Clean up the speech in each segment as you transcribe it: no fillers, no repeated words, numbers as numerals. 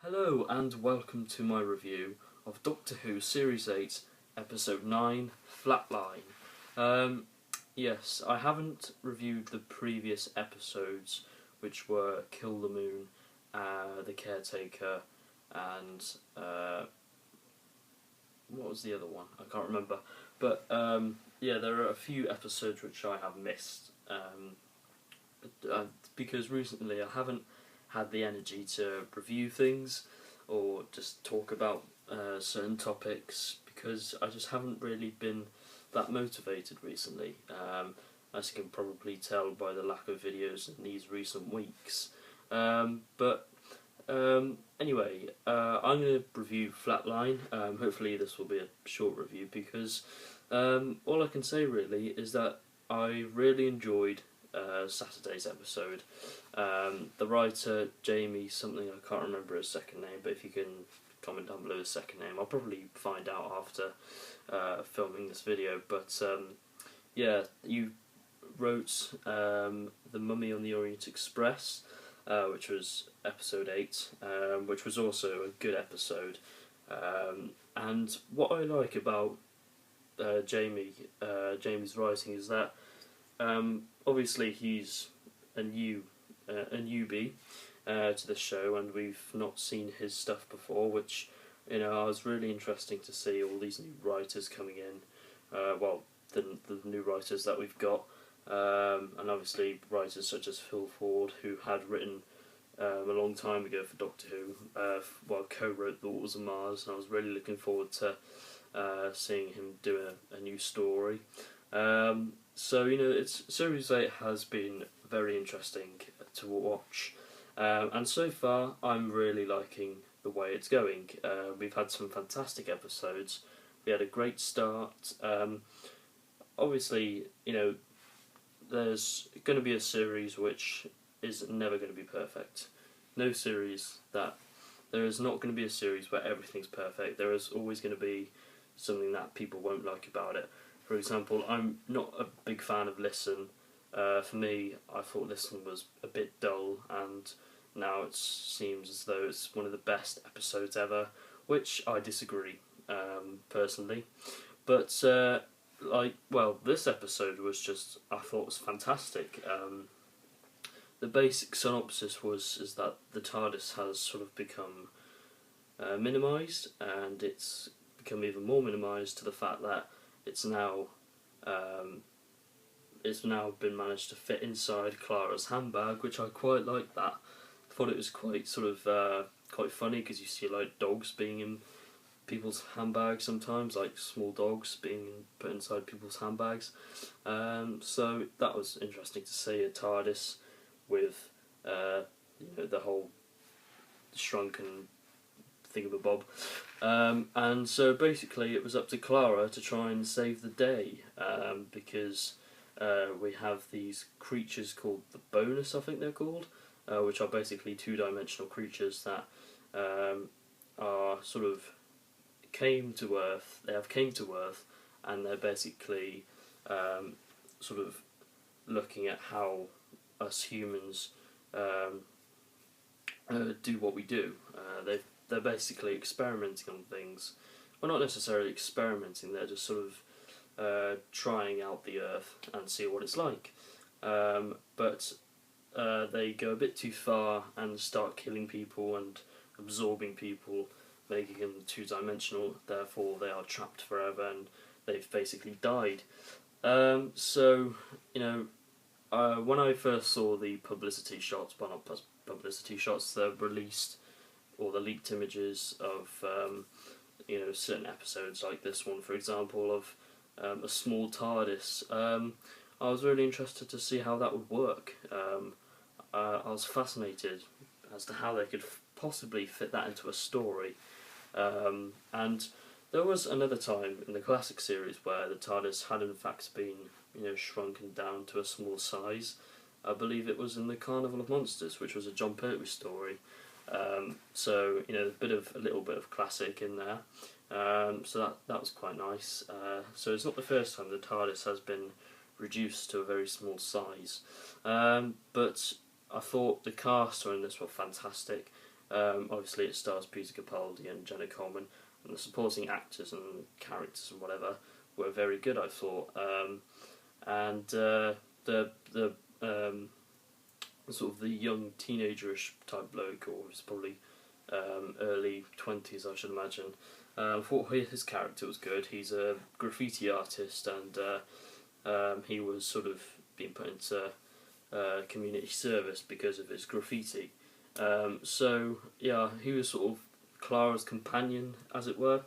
Hello and welcome to my review of Doctor Who Series 8, Episode 9, Flatline. Yes, I haven't reviewed the previous episodes, which were Kill the Moon, The Caretaker, and what was the other one? I can't remember. But yeah, there are a few episodes which I have missed because recently I haven't had the energy to review things or just talk about certain topics because I just haven't really been that motivated recently, as you can probably tell by the lack of videos in these recent weeks. Anyway, I'm going to review Flatline. Hopefully this will be a short review because all I can say really is that I really enjoyed Saturday's episode. The writer, Jamie something, I can't remember his second name, but if you can comment down below his second name, I'll probably find out after filming this video. But yeah, you wrote The Mummy on the Orient Express, which was episode 8, which was also a good episode. And what I like about Jamie's writing is that obviously he's a newbie to the show, and we've not seen his stuff before, which I was really interesting to see all these new writers coming in. The new writers that we've got, and obviously writers such as Phil Ford, who had written a long time ago for Doctor Who, co-wrote The Waters of Mars, and I was really looking forward to seeing him do a new story. So Series 8 has been very interesting to watch, and so far I'm really liking the way it's going. We've had some fantastic episodes. We had a great start. Obviously, there's going to be a series which is never going to be perfect. There is not going to be a series where everything's perfect. There is always going to be something that people won't like about it. For example, I'm not a big fan of Listen. For me, I thought Listen was a bit dull, and now it seems as though it's one of the best episodes ever, which I disagree, personally. But this episode I thought was fantastic. The basic synopsis is that the TARDIS has sort of become minimised, and it's become even more minimised to the fact that it's now been managed to fit inside Clara's handbag, which I quite like that. I thought it was quite quite funny because you see like dogs being in people's handbags sometimes, like small dogs being put inside people's handbags. So that was interesting to see a TARDIS with the whole shrunken thingamabob. And so basically it was up to Clara to try and save the day, because we have these creatures called the Bonus, I think they're called, which are basically two-dimensional creatures that are sort of came to Earth, and they're basically sort of looking at how us humans do what we do. They're basically experimenting on things. Well, not necessarily experimenting, they're just sort of trying out the Earth and see what it's like. But they go a bit too far and start killing people and absorbing people, making them two-dimensional, therefore they are trapped forever and they've basically died. When I first saw the publicity shots, well, not publicity shots, the released or the leaked images of certain episodes like this one, for example, of a small TARDIS, I was really interested to see how that would work. I was fascinated as to how they could possibly fit that into a story. And there was another time in the classic series where the TARDIS had in fact been shrunken down to a small size. I believe it was in the Carnival of Monsters, which was a John Pertwee story. So a little bit of classic in there. So that was quite nice. So it's not the first time the TARDIS has been reduced to a very small size. But I thought the cast in this were fantastic. Obviously, it stars Peter Capaldi and Jenna Coleman, and the supporting actors and characters and whatever were very good, I thought. And the sort of the young teenagerish type bloke, or was probably early 20s, I should imagine. I thought his character was good. He's a graffiti artist, and he was sort of being put into community service because of his graffiti. So yeah, he was sort of Clara's companion, as it were,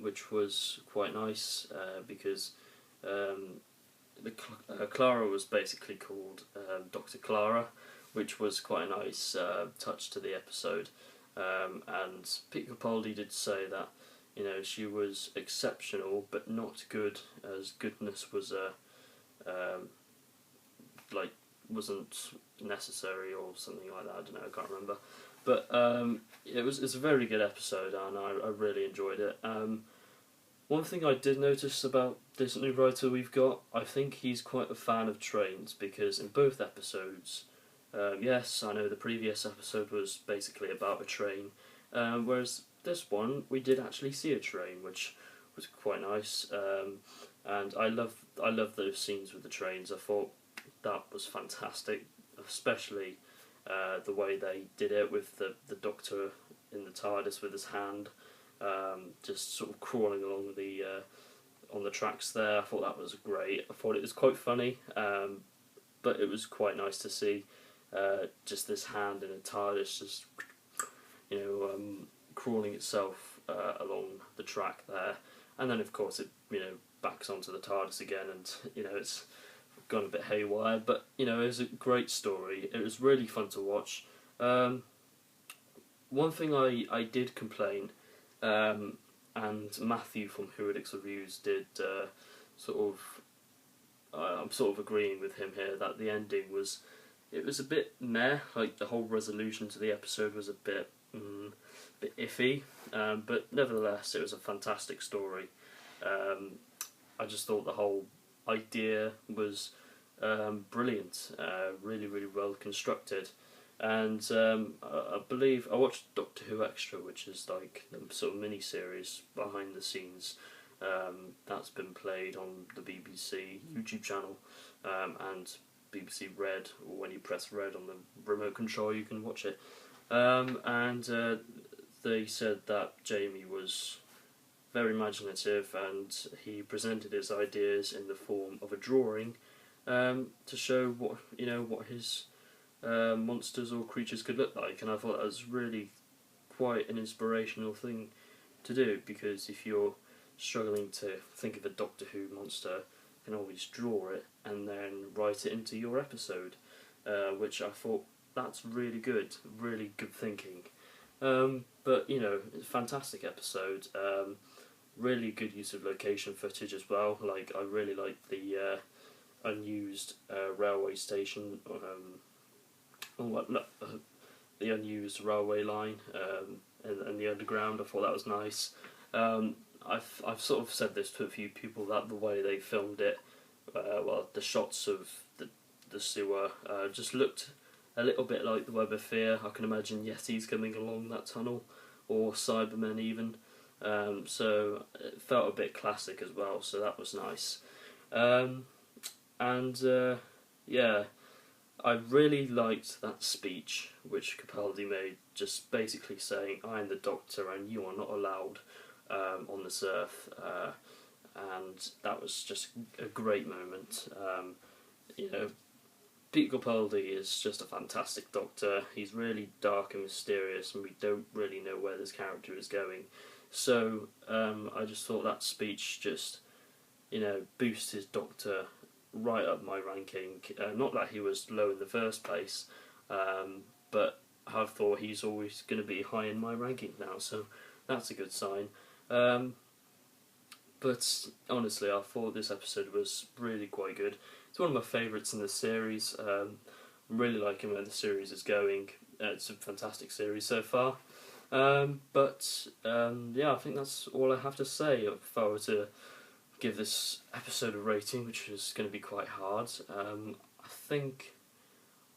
which was quite nice because Clara was basically called Dr. Clara, which was quite a nice touch to the episode. And Peter Capaldi did say that, you know, she was exceptional but not good, as goodness was wasn't necessary or something like that. I don't know, I can't remember. But it's a very good episode, and I really enjoyed it. One thing I did notice about this new writer we've got, I think he's quite a fan of trains, because in both episodes, yes, I know the previous episode was basically about a train, whereas this one we did actually see a train, which was quite nice. And I love those scenes with the trains. I thought that was fantastic, especially the way they did it with the Doctor in the TARDIS with his hand, just sort of crawling along the on the tracks there. I thought that was great. I thought it was quite funny, but it was quite nice to see just this hand in a TARDIS just, you know, crawling itself along the track there, and then of course it, you know, backs onto the TARDIS again, and you know, it's gone a bit haywire, but you know, it was a great story. It was really fun to watch. One thing I did complain, and Matthew from Heretics Reviews did sort of, I'm sort of agreeing with him here, that the ending was, it was a bit meh. Like the whole resolution to the episode was a bit iffy, but nevertheless it was a fantastic story. I just thought the whole idea was brilliant, really well constructed, and I believe I watched Doctor Who Extra, which is like the sort of mini series behind the scenes that's been played on the BBC YouTube channel, and BBC Red, or when you press Red on the remote control you can watch it, and they said that Jamie was very imaginative, and he presented his ideas in the form of a drawing to show what his monsters or creatures could look like, and I thought that was really quite an inspirational thing to do, because if you're struggling to think of a Doctor Who monster, you can always draw it and then write it into your episode, which I thought that's really good thinking. But you know, it's a fantastic episode. Really good use of location footage as well. Like, I really liked the unused railway station, the unused railway line, and the underground. I thought that was nice. I've sort of said this to a few people, that the way they filmed it, the shots of the sewer just looked a little bit like the Web of Fear. I can imagine Yetis coming along that tunnel, or Cybermen even. So it felt a bit classic as well, so that was nice. Yeah, I really liked that speech which Capaldi made, just basically saying, "I'm the Doctor and you are not allowed on this earth," and that was just a great moment. You know, Peter Capaldi is just a fantastic Doctor. He's really dark and mysterious, and we don't really know where this character is going. So I just thought that speech just, you know, boosted Doctor right up my ranking. Not that he was low in the first place, but I thought he's always going to be high in my ranking now, so that's a good sign. But honestly, I thought this episode was really quite good. It's one of my favourites in the series. I'm really liking where the series is going. It's a fantastic series so far. Yeah, I think that's all I have to say. If I were to give this episode a rating, which is going to be quite hard, I think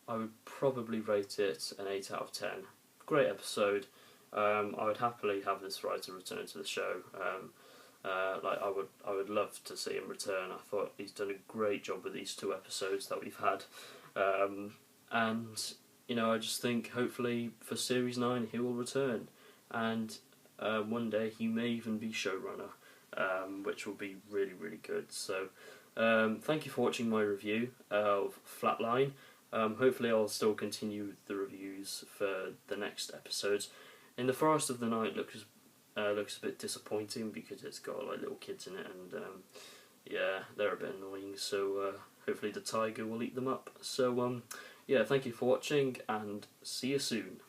I would probably rate it an 8 out of 10. great episode. I would happily have this writer return to the show. I would love to see him return. I thought he's done a great job with these 2 episodes that we've had, and I just think hopefully for Series 9 he will return, and one day he may even be showrunner, which will be really, really good. So thank you for watching my review of Flatline. Hopefully I'll still continue the reviews for the next episodes. In the Forest of the Night looks a bit disappointing because it's got like little kids in it, and yeah, they're a bit annoying. So hopefully the tiger will eat them up. So yeah, thank you for watching, and see you soon.